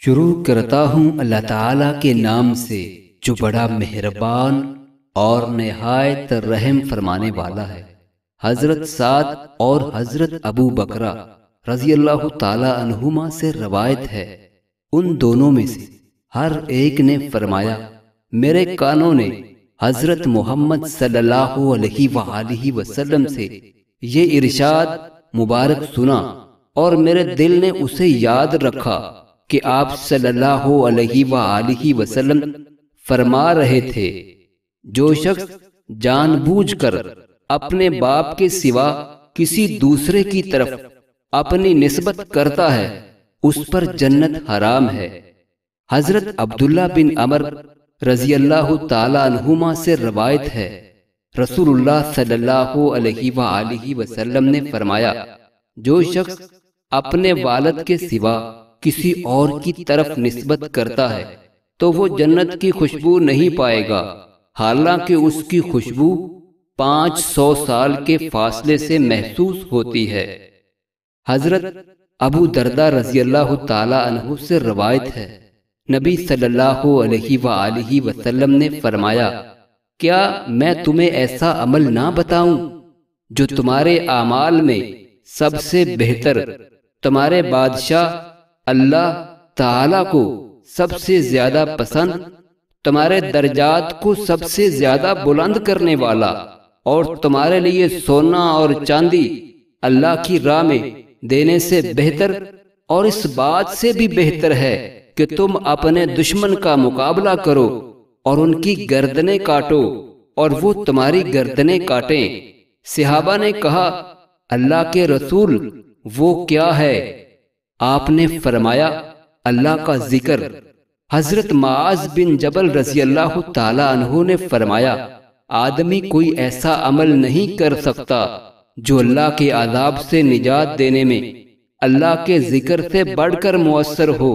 شروع کرتا ہوں اللہ تعالیٰ کے نام سے جو بڑا مہربان اور نہایت رحم فرمانے والا ہے۔ حضرت سعد اور حضرت ابو بکرہ رضی اللہ تعالیٰ عنہما سے روایت ہے، ان دونوں میں سے ہر ایک نے فرمایا، میرے کانوں نے حضرت محمد صلی اللہ علیہ وآلہ وسلم سے یہ ارشاد مبارک سنا اور میرے دل نے اسے یاد رکھا کہ آپ صلی اللہ علیہ وآلہ وسلم فرما رہے تھے، جو شخص جان بوجھ کر اپنے باپ کے سوا کسی دوسرے کی طرف اپنی نسبت کرتا ہے اس پر جنت حرام ہے۔ حضرت عبداللہ بن عمر رضی اللہ تعالی عنہما سے روایت ہے، رسول اللہ صلی اللہ علیہ وآلہ وسلم نے فرمایا، جو شخص اپنے والد کے سوا کسی اور کی طرف نسبت کرتا ہے تو وہ جنت کی خوشبو نہیں پائے گا، حالانکہ اس کی خوشبو 500 سال کے فاصلے سے محسوس ہوتی ہے۔ حضرت ابو درداء رضی اللہ تعالی عنہ سے روایت ہے، نبی صلی اللہ علیہ وآلہ وسلم نے فرمایا، کیا میں تمہیں ایسا عمل نہ بتاؤں جو تمہارے اعمال میں سب سے بہتر، تمہارے بادشاہ اللہ تعالیٰ کو سب سے زیادہ پسند، تمہارے درجات کو سب سے زیادہ بلند کرنے والا، اور تمہارے لیے سونا اور چاندی اللہ کی راہ میں دینے سے بہتر، اور اس بات سے بھی بہتر ہے کہ تم اپنے دشمن کا مقابلہ کرو اور ان کی گردنیں کاٹو اور وہ تمہاری گردنیں کاٹیں۔ صحابہ نے کہا، اللہ کے رسول وہ کیا ہے؟ آپ نے فرمایا، اللہ کا ذکر۔ حضرت معاذ بن جبل رضی اللہ تعالی عنہ نے فرمایا، آدمی کوئی ایسا عمل نہیں کر سکتا جو اللہ کے عذاب سے نجات دینے میں اللہ کے ذکر سے بڑھ کر مؤثر ہو۔